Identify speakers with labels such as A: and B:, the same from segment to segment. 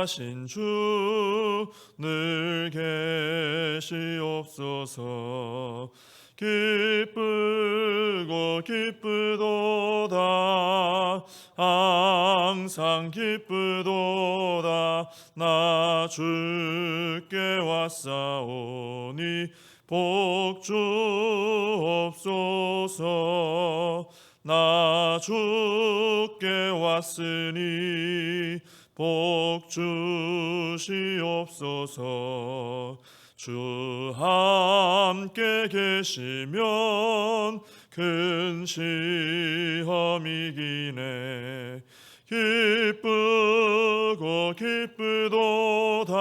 A: 하신 주 늘 계시옵소서. 기쁘고 기쁘도다 항상 기쁘도다 나 주께 왔사오니 복 주옵소서. 나 주께 왔으니 복 주시옵소서. 주 함께 계시면 큰 시험이기네. 기쁘고 기쁘도다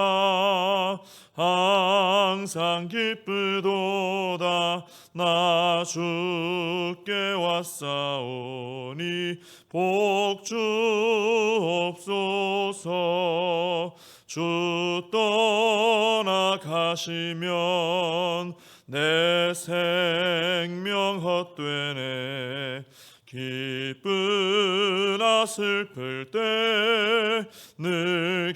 A: 항상 기쁘도다 나 주께 왔사오니 복 주옵소서. 주 떠나가시면 내 생명 헛되네. 기쁘나 슬플 때 늘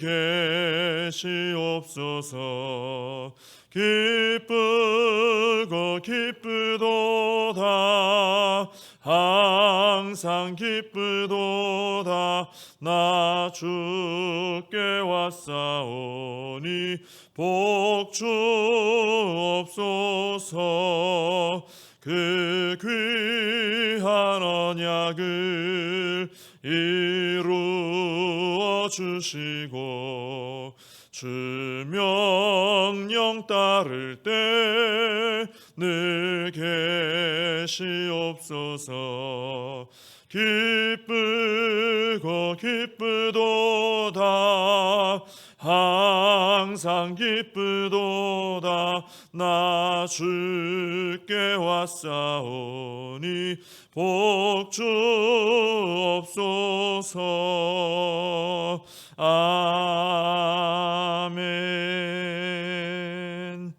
A: 계시옵소서. 기쁘고 기쁘도다 항상 기쁘도다 나 주께 왔사오니 복 주옵소서. 그 귀한 언약을 이루어 주시고 주 명령 따를 때 늘 계시옵소서. 기쁘고 기쁘도다 항상 기쁘도다 나 주께 왔사오니 복 주옵소서. 아멘.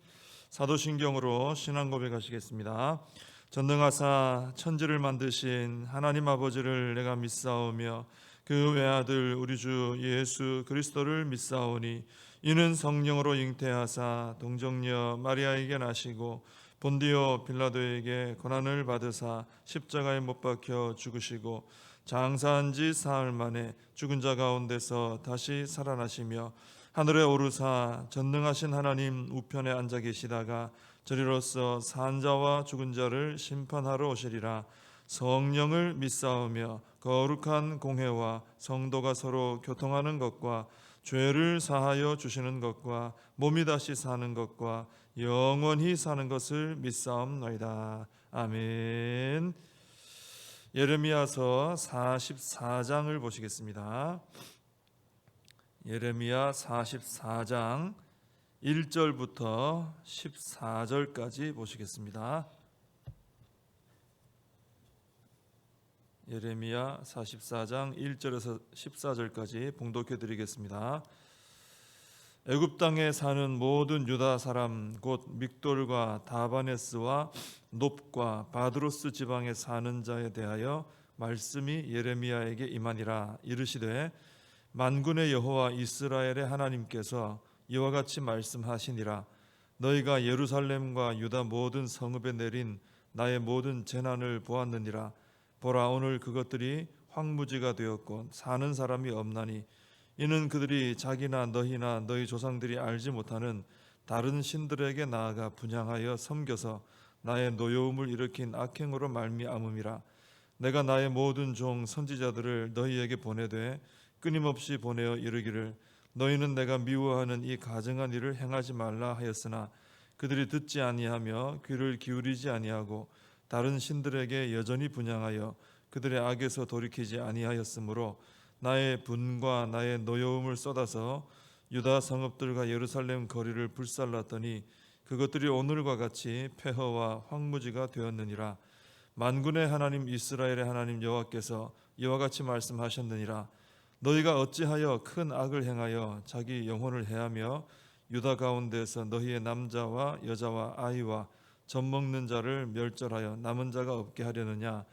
A: 사도신경으로 신앙 고백하시겠습니다. 전능하사 천지를 만드신 하나님 아버지를 내가 믿사오며 그 외아들 우리 주 예수 그리스도를 믿사오니 이는 성령으로 잉태하사 동정녀 마리아에게 나시고 본디오 빌라도에게 고난을 받으사 십자가에 못 박혀 죽으시고 장사한 지 사흘 만에 죽은 자 가운데서 다시 살아나시며 하늘에 오르사 전능하신 하나님 우편에 앉아 계시다가 저리로서 산 자와 죽은 자를 심판하러 오시리라. 성령을 믿사오며 거룩한 공회와 성도가 서로 교통하는 것과 죄를 사하여 주시는 것과 몸이 다시 사는 것과 영원히 사는 것을 믿사옵나이다. 아멘. 예레미야서 44장을 보시겠습니다. 예레미야 44장 1절부터 14절까지 보시겠습니다. 예레미야 44장 1절에서 14절까지 봉독해 드리겠습니다. 애굽 땅에 사는 모든 유다 사람 곧 믹돌과 다바네스와 놉과 바드로스 지방에 사는 자에 대하여 말씀이 예레미야에게 임하니라. 이르시되 만군의 여호와 이스라엘의 하나님께서 이와 같이 말씀하시니라. 너희가 예루살렘과 유다 모든 성읍에 내린 나의 모든 재난을 보았느니라. 보라, 오늘 그것들이 황무지가 되었고 사는 사람이 없나니 이는 그들이 자기나 너희나 너희 조상들이 알지 못하는 다른 신들에게 나아가 분향하여 섬겨서 나의 노여움을 일으킨 악행으로 말미암음이라. 내가 나의 모든 종 선지자들을 너희에게 보내되 끊임없이 보내어 이르기를 너희는 내가 미워하는 이 가증한 일을 행하지 말라 하였으나 그들이 듣지 아니하며 귀를 기울이지 아니하고 다른 신들에게 여전히 분향하여 그들의 악에서 돌이키지 아니하였으므로 나의 분과 나의 노여움을 쏟아서 유다 성읍들과 예루살렘 거리를 불살랐더니 그것들이 오늘과 같이 폐허와 황무지가 되었느니라. 만군의 하나님 이스라엘의 하나님 여호와께서 이와 같이 말씀하셨느니라. 너희가 어찌하여 큰 악을 행하여 자기 영혼을 해하며 유다 가운데서 너희의 남자와 여자와 아이와 젖먹는 자를 멸절하여 남은 자가 없게 하려느냐.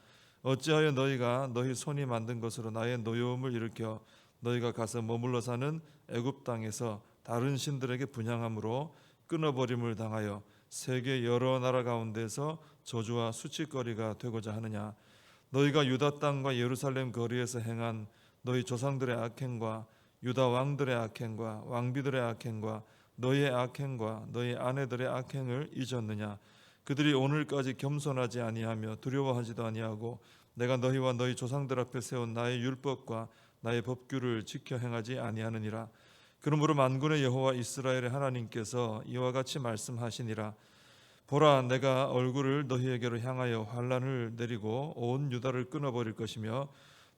A: 어찌하여 너희가 너희 손이 만든 것으로 나의 노여움을 일으켜 너희가 가서 머물러 사는 애굽 땅에서 다른 신들에게 분향함으로 끊어버림을 당하여 세계 여러 나라 가운데서 저주와 수치거리가 되고자 하느냐. 너희가 유다 땅과 예루살렘 거리에서 행한 너희 조상들의 악행과 유다 왕들의 악행과 왕비들의 악행과 너희의 악행과 너희 아내들의 악행을 잊었느냐. 그들이 오늘까지 겸손하지 아니하며 두려워하지도 아니하고 내가 너희와 너희 조상들 앞에 세운 나의 율법과 나의 법규를 지켜 행하지 아니하느니라. 그러므로 만군의 여호와 이스라엘의 하나님께서 이와 같이 말씀하시니라. 보라, 내가 얼굴을 너희에게로 향하여 환란을 내리고 온 유다를 끊어버릴 것이며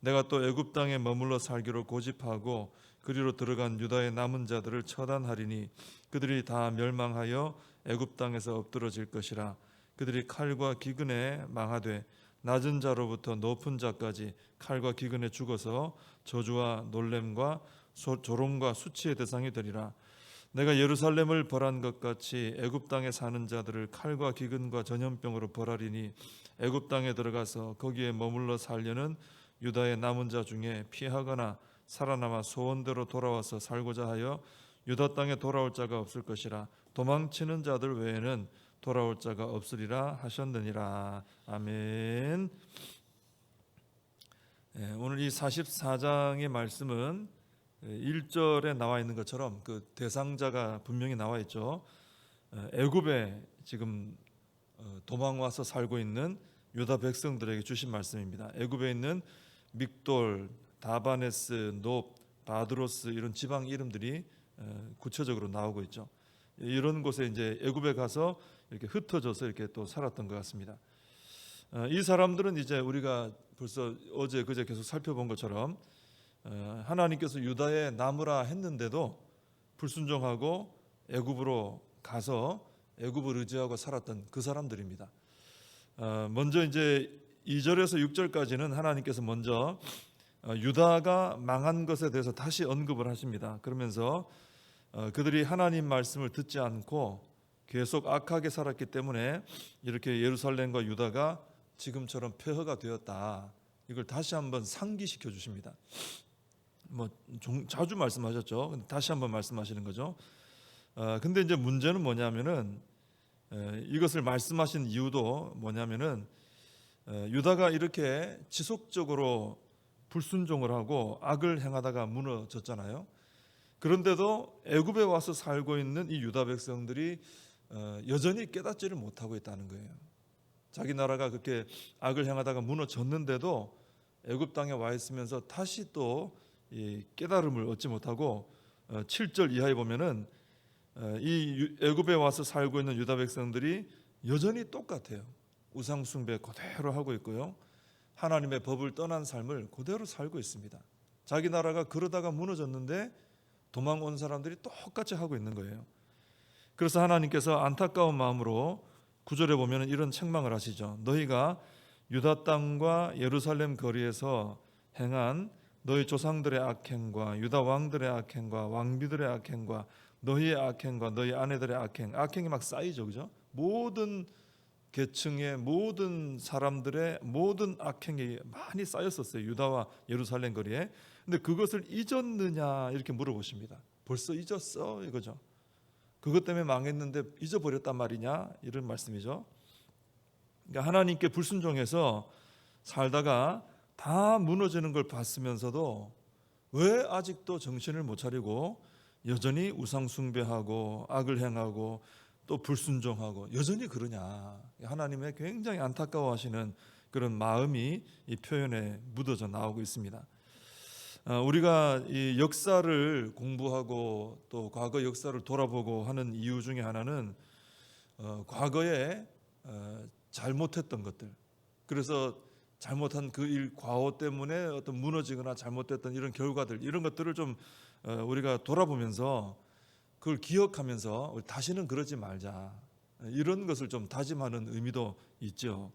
A: 내가 또 애굽 땅에 머물러 살기로 고집하고 그리로 들어간 유다의 남은 자들을 처단하리니 그들이 다 멸망하여 애굽 땅에서 엎드러질 것이라. 그들이 칼과 기근에 망하되 낮은 자로부터 높은 자까지 칼과 기근에 죽어서 저주와 놀램과 조롱과 수치의 대상이 되리라. 내가 예루살렘을 벌한 것 같이 애굽 땅에 사는 자들을 칼과 기근과 전염병으로 벌하리니 애굽 땅에 들어가서 거기에 머물러 살려는 유다의 남은 자 중에 피하거나 살아남아 소원대로 돌아와서 살고자 하여 유다 땅에 돌아올 자가 없을 것이라. 도망치는 자들 외에는 돌아올 자가 없으리라 하셨느니라. 아멘. 오늘 이 44장의 말씀은 1절에 나와 있는 것처럼 그 대상자가 분명히 나와 있죠. 애굽에 지금 도망와서 살고 있는 유다 백성들에게 주신 말씀입니다. 애굽에 있는 믹돌, 다바네스, 놉, 바드로스 이런 지방 이름들이 구체적으로 나오고 있죠. 이런 곳에 이제 애굽에 가서 이렇게 흩어져서 이렇게 또 살았던 것 같습니다. 이 사람들은 이제 우리가 벌써 어제 그제 계속 살펴본 것처럼 하나님께서 유다에 남으라 했는데도 불순종하고 애굽으로 가서 애굽을 의지하고 살았던 그 사람들입니다. 먼저 이제 2절에서 6절까지는 하나님께서 먼저 유다가 망한 것에 대해서 다시 언급을 하십니다. 그러면서 그들이 하나님 말씀을 듣지 않고 계속 악하게 살았기 때문에 이렇게 예루살렘과 유다가 지금처럼 폐허가 되었다. 이걸 다시 한번 상기시켜 주십니다. 자주 말씀하셨죠. 근데 다시 한번 말씀하시는 거죠. 근데 이제 문제는 뭐냐면은 이것을 말씀하신 이유도 뭐냐면은 유다가 이렇게 지속적으로 불순종을 하고 악을 행하다가 무너졌잖아요. 그런데도 애굽에 와서 살고 있는 이 유다 백성들이 여전히 깨닫지를 못하고 있다는 거예요. 자기 나라가 그렇게 악을 행하다가 무너졌는데도 애굽 땅에 와 있으면서 다시 또 이 깨달음을 얻지 못하고 7절 이하에 보면은 이 애굽에 와서 살고 있는 유다 백성들이 여전히 똑같아요. 우상 숭배 그대로 하고 있고요. 하나님의 법을 떠난 삶을 그대로 살고 있습니다. 자기 나라가 그러다가 무너졌는데 도망 온 사람들이 똑같이 하고 있는 거예요. 그래서 하나님께서 안타까운 마음으로 9절에 보면 이런 책망을 하시죠. 너희가 유다 땅과 예루살렘 거리에서 행한 너희 조상들의 악행과 유다 왕들의 악행과 왕비들의 악행과 너희의 악행과 너희 아내들의 악행이 막 쌓이죠, 그죠? 모든 계층의 모든 사람들의 모든 악행이 많이 쌓였었어요. 유다와 예루살렘 거리에. 근데 그것을 잊었느냐 이렇게 물어보십니다. 벌써 잊었어 이거죠. 그것 때문에 망했는데 잊어버렸단 말이냐 이런 말씀이죠. 그러니까 하나님께 불순종해서 살다가 다 무너지는 걸 봤으면서도 왜 아직도 정신을 못 차리고 여전히 우상 숭배하고 악을 행하고 또 불순종하고 여전히 그러냐. 하나님의 굉장히 안타까워하시는 그런 마음이 이 표현에 묻어져 나오고 있습니다. 우리가 이 역사를 공부하고 또 과거 역사를 돌아보고 하는 이유 중에 하나는 과거에 잘못했던 것들, 그래서 잘못한 그 일 과오 때문에 어떤 무너지거나 잘못됐던 이런 결과들, 이런 것들을 좀 우리가 돌아보면서 그걸 기억하면서 다시는 그러지 말자, 이런 것을 좀 다짐하는 의미도 있죠.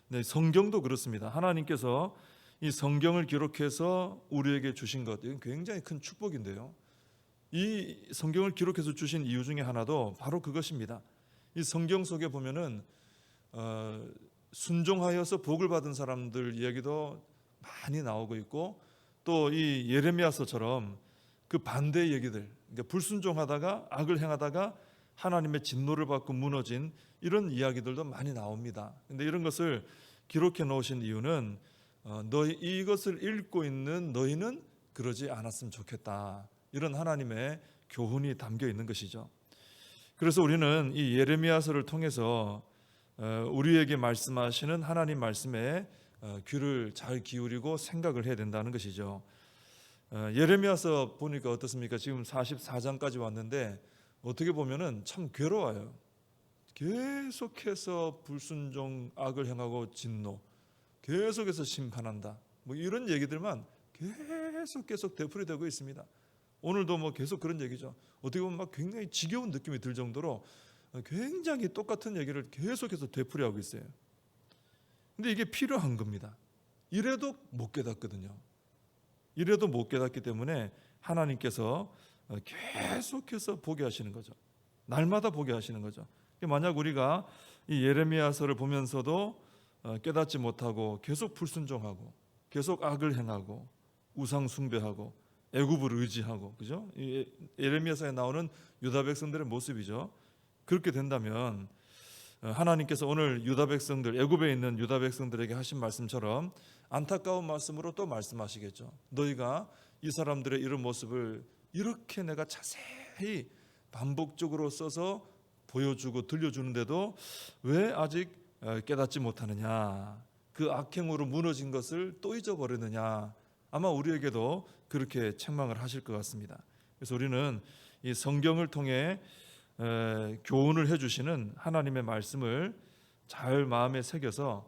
A: 네, 성경도 그렇습니다. 하나님께서 이 성경을 기록해서 우리에게 주신 것, 이건 굉장히 큰 축복인데요. 이 성경을 기록해서 주신 이유 중에 하나도 바로 그것입니다. 이 성경 속에 보면은 순종하여서 복을 받은 사람들 이야기도 많이 나오고 있고, 또 이 예레미야서처럼 그 반대의 얘기들, 그러니까 불순종하다가 악을 행하다가 하나님의 진노를 받고 무너진 이런 이야기들도 많이 나옵니다. 근데 이런 것을 기록해 놓으신 이유는 너희 이것을 읽고 있는 너희는 그러지 않았으면 좋겠다, 이런 하나님의 교훈이 담겨 있는 것이죠. 그래서 우리는 이 예레미야서를 통해서 우리에게 말씀하시는 하나님 말씀에 귀를 잘 기울이고 생각을 해야 된다는 것이죠. 예레미야서 보니까 어떻습니까? 지금 44장까지 왔는데 어떻게 보면은 참 괴로워요. 계속해서 불순종, 악을 행하고 진노, 계속해서 심판한다, 뭐 이런 얘기들만 계속 되풀이되고 있습니다. 오늘도 뭐 계속 그런 얘기죠. 어떻게 보면 막 굉장히 지겨운 느낌이 들 정도로 굉장히 똑같은 얘기를 계속해서 되풀이하고 있어요. 근데 이게 필요한 겁니다. 이래도 못 깨닫거든요. 이래도 못 깨닫기 때문에 하나님께서 계속해서 보게 하시는 거죠. 날마다 보게 하시는 거죠. 만약 우리가 이 예레미야서를 보면서도 깨닫지 못하고 계속 불순종하고 계속 악을 행하고 우상 숭배하고 애굽을 의지하고, 그죠? 이 예레미야서에 나오는 유다 백성들의 모습이죠. 그렇게 된다면 하나님께서 오늘 유다 백성들, 애굽에 있는 유다 백성들에게 하신 말씀처럼 안타까운 말씀으로 또 말씀하시겠죠. 너희가 이 사람들의 이런 모습을 이렇게 내가 자세히 반복적으로 써서 보여주고 들려주는데도 왜 아직 깨닫지 못하느냐, 그 악행으로 무너진 것을 또 잊어버리느냐, 아마 우리에게도 그렇게 책망을 하실 것 같습니다. 그래서 우리는 이 성경을 통해 교훈을 해주시는 하나님의 말씀을 잘 마음에 새겨서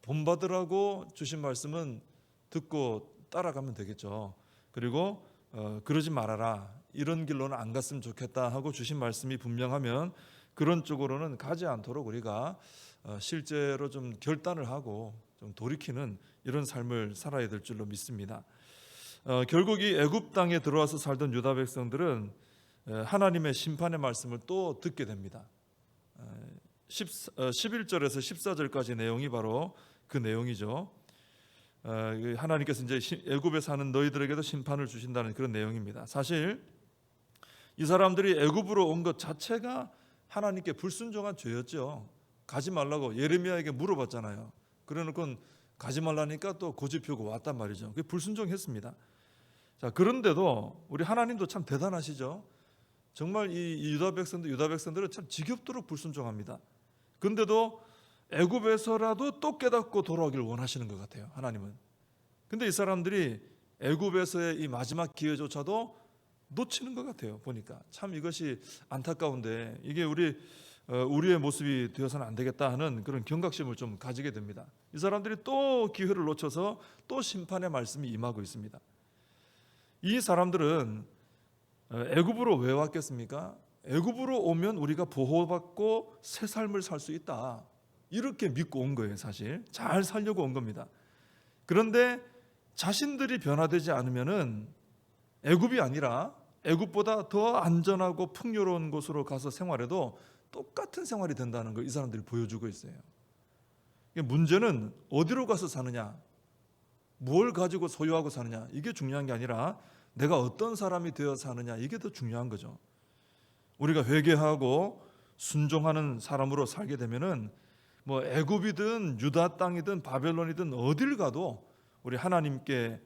A: 본받으라고 주신 말씀은 듣고 따라가면 되겠죠. 그리고 그러지 말아라, 이런 길로는 안 갔으면 좋겠다 하고 주신 말씀이 분명하면 그런 쪽으로는 가지 않도록 우리가 실제로 좀 결단을 하고 좀 돌이키는 이런 삶을 살아야 될 줄로 믿습니다. 결국 이 애굽 땅에 들어와서 살던 유다 백성들은 하나님의 심판의 말씀을 또 듣게 됩니다. 11절에서 14절까지 내용이 바로 그 내용이죠. 하나님께서 이제 애굽에 사는 너희들에게도 심판을 주신다는 그런 내용입니다. 사실 이 사람들이 애굽으로 온 것 자체가 하나님께 불순종한 죄였죠. 가지 말라고 예레미야에게 물어봤잖아요. 그래놓고 가지 말라니까 또 고집펴고 왔단 말이죠. 그게 불순종했습니다. 자, 그런데도 우리 하나님도 참 대단하시죠. 정말 이 유다 백성들은 참 지겹도록 불순종합니다. 그런데도 애굽에서라도 또 깨닫고 돌아오길 원하시는 것 같아요, 하나님은. 근데 이 사람들이 애굽에서의 이 마지막 기회조차도 놓치는 것 같아요. 보니까 참 이것이 안타까운데, 이게 우리의 모습이 되어서는 안 되겠다 하는 그런 경각심을 좀 가지게 됩니다. 이 사람들이 또 기회를 놓쳐서 또 심판의 말씀이 임하고 있습니다. 이 사람들은 애굽으로 왜 왔겠습니까? 애굽으로 오면 우리가 보호받고 새 삶을 살 수 있다, 이렇게 믿고 온 거예요. 사실 잘 살려고 온 겁니다. 그런데 자신들이 변화되지 않으면은 애굽이 아니라 애굽보다 더 안전하고 풍요로운 곳으로 가서 생활해도 똑같은 생활이 된다는 걸 이 사람들이 보여주고 있어요. 문제는 어디로 가서 사느냐, 뭘 가지고 소유하고 사느냐, 이게 중요한 게 아니라 내가 어떤 사람이 되어 사느냐, 이게 더 중요한 거죠. 우리가 회개하고 순종하는 사람으로 살게 되면은 뭐 애굽이든 유다 땅이든 바벨론이든 어딜 가도 우리 하나님께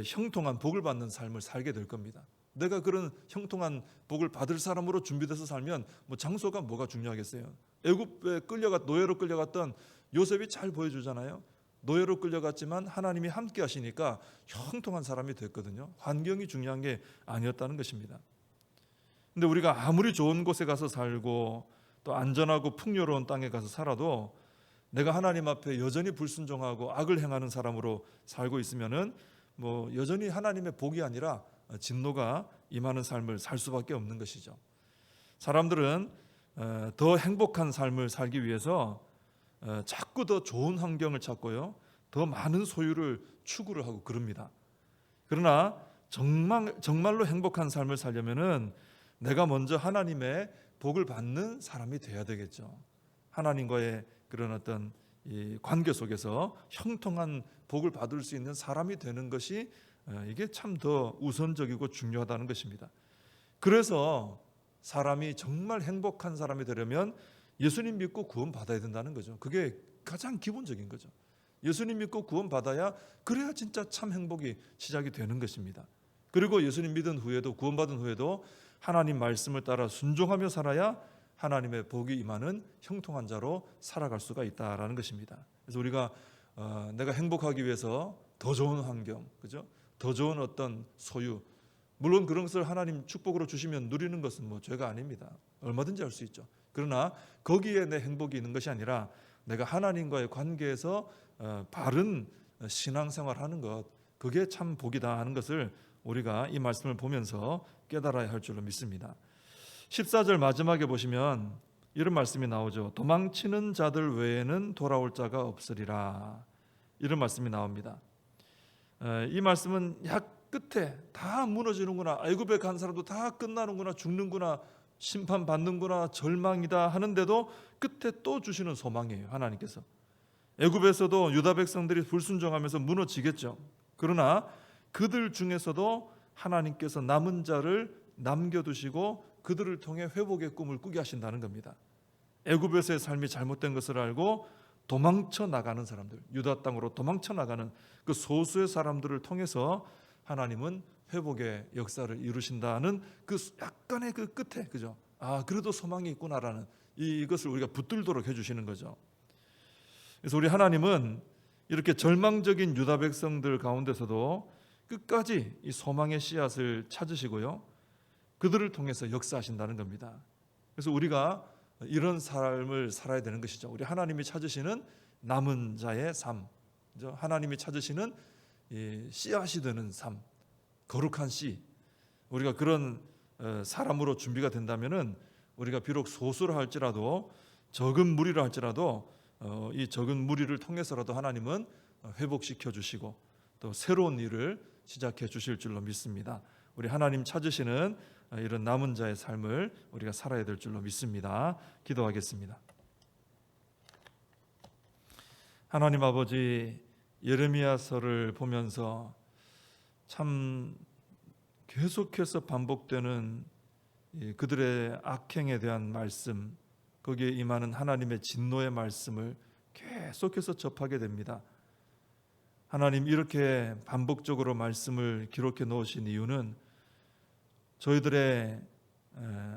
A: 형통한 복을 받는 삶을 살게 될 겁니다. 내가 그런 형통한 복을 받을 사람으로 준비돼서 살면 뭐 장소가 뭐가 중요하겠어요. 애굽에 노예로 끌려갔던 요셉이 잘 보여주잖아요. 노예로 끌려갔지만 하나님이 함께 하시니까 형통한 사람이 됐거든요. 환경이 중요한 게 아니었다는 것입니다. 근데 우리가 아무리 좋은 곳에 가서 살고 또 안전하고 풍요로운 땅에 가서 살아도 내가 하나님 앞에 여전히 불순종하고 악을 행하는 사람으로 살고 있으면은 뭐 여전히 하나님의 복이 아니라 진노가 임하는 삶을 살 수밖에 없는 것이죠. 사람들은 더 행복한 삶을 살기 위해서 자꾸 더 좋은 환경을 찾고요, 더 많은 소유를 추구를 하고 그럽니다. 그러나 정말로 행복한 삶을 살려면은 내가 먼저 하나님의 복을 받는 사람이 돼야 되겠죠. 하나님과의 그런 어떤 이 관계 속에서 형통한 복을 받을 수 있는 사람이 되는 것이 이게 참 더 우선적이고 중요하다는 것입니다. 그래서 사람이 정말 행복한 사람이 되려면 예수님 믿고 구원 받아야 된다는 거죠. 그게 가장 기본적인 거죠. 예수님 믿고 구원 받아야, 그래야 진짜 참 행복이 시작이 되는 것입니다. 그리고 예수님 믿은 후에도, 구원받은 후에도 하나님 말씀을 따라 순종하며 살아야 하나님의 복이 임하는 형통한 자로 살아갈 수가 있다라는 것입니다. 그래서 우리가 내가 행복하기 위해서 더 좋은 환경, 그죠? 더 좋은 어떤 소유, 물론 그런 것을 하나님 축복으로 주시면 누리는 것은 뭐 죄가 아닙니다. 얼마든지 할 수 있죠. 그러나 거기에 내 행복이 있는 것이 아니라 내가 하나님과의 관계에서 바른 신앙생활하는 것, 그게 참 복이다 하는 것을 우리가 이 말씀을 보면서 깨달아야 할 줄로 믿습니다. 14절 마지막에 보시면 이런 말씀이 나오죠. 도망치는 자들 외에는 돌아올 자가 없으리라, 이런 말씀이 나옵니다. 이 말씀은 끝에 다 무너지는구나, 애굽에 간 사람도 다 끝나는구나, 죽는구나, 심판받는구나, 절망이다 하는데도 끝에 또 주시는 소망이에요. 하나님께서 애굽에서도 유다 백성들이 불순종하면서 무너지겠죠. 그러나 그들 중에서도 하나님께서 남은 자를 남겨두시고 그들을 통해 회복의 꿈을 꾸게 하신다는 겁니다. 애굽에서의 삶이 잘못된 것을 알고 도망쳐 나가는 사람들, 유다 땅으로 도망쳐 나가는 그 소수의 사람들을 통해서 하나님은 회복의 역사를 이루신다는 그 약간의 그 끝에, 그죠? 그래도 소망이 있구나라는 이것을 우리가 붙들도록 해주시는 거죠. 그래서 우리 하나님은 이렇게 절망적인 유다 백성들 가운데서도 끝까지 이 소망의 씨앗을 찾으시고요, 그들을 통해서 역사하신다는 겁니다. 그래서 우리가 이런 삶을 살아야 되는 것이죠. 우리 하나님이 찾으시는 남은 자의 삶, 하나님이 찾으시는 씨앗이 되는 삶, 거룩한 씨, 우리가 그런 사람으로 준비가 된다면은 우리가 비록 소수라 할지라도, 적은 무리라 할지라도 이 적은 무리를 통해서라도 하나님은 회복시켜 주시고 또 새로운 일을 시작해 주실 줄로 믿습니다. 우리 하나님 찾으시는 이런 남은 자의 삶을 우리가 살아야 될 줄로 믿습니다. 기도하겠습니다. 하나님 아버지, 예레미야서를 보면서 참 계속해서 반복되는 그들의 악행에 대한 말씀, 거기에 임하는 하나님의 진노의 말씀을 계속해서 접하게 됩니다. 하나님, 이렇게 반복적으로 말씀을 기록해 놓으신 이유는 저희들의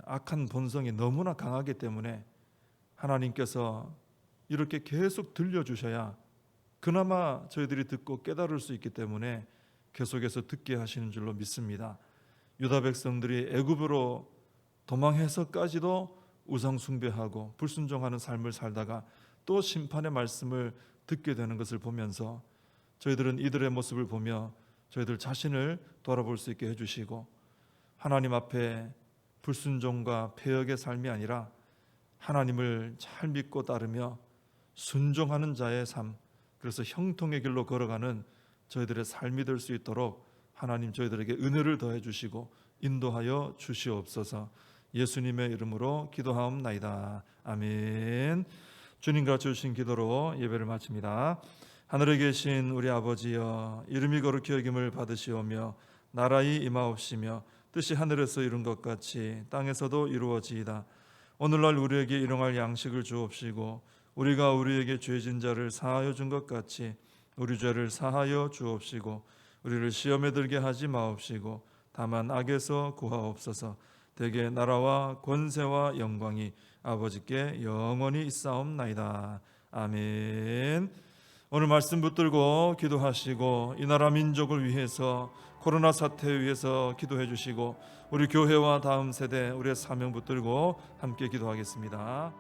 A: 악한 본성이 너무나 강하기 때문에 하나님께서 이렇게 계속 들려주셔야 그나마 저희들이 듣고 깨달을 수 있기 때문에 계속해서 듣게 하시는 줄로 믿습니다. 유다 백성들이 애굽으로 도망해서까지도 우상 숭배하고 불순종하는 삶을 살다가 또 심판의 말씀을 듣게 되는 것을 보면서 저희들은 이들의 모습을 보며 저희들 자신을 돌아볼 수 있게 해주시고, 하나님 앞에 불순종과 패역의 삶이 아니라 하나님을 잘 믿고 따르며 순종하는 자의 삶, 그래서 형통의 길로 걸어가는 저희들의 삶이 될 수 있도록 하나님 저희들에게 은혜를 더해 주시고 인도하여 주시옵소서. 예수님의 이름으로 기도하옵나이다. 아멘. 주님 가르쳐주신 기도로 예배를 마칩니다. 하늘에 계신 우리 아버지여, 이름이 거룩히 여김을 받으시오며 나라의 임하옵시며 뜻이 하늘에서 이룬 것 같이 땅에서도 이루어지이다. 오늘날 우리에게 일용할 양식을 주옵시고 우리가 우리에게 죄진 자를 사하여 준 것 같이 우리 죄를 사하여 주옵시고 우리를 시험에 들게 하지 마옵시고 다만 악에서 구하옵소서. 대개 나라와 권세와 영광이 아버지께 영원히 있사옵나이다. 아멘. 오늘 말씀 붙들고 기도하시고 이 나라 민족을 위해서, 코로나 사태에 위해서 기도해 주시고 우리 교회와 다음 세대, 우리의 사명 붙들고 함께 기도하겠습니다.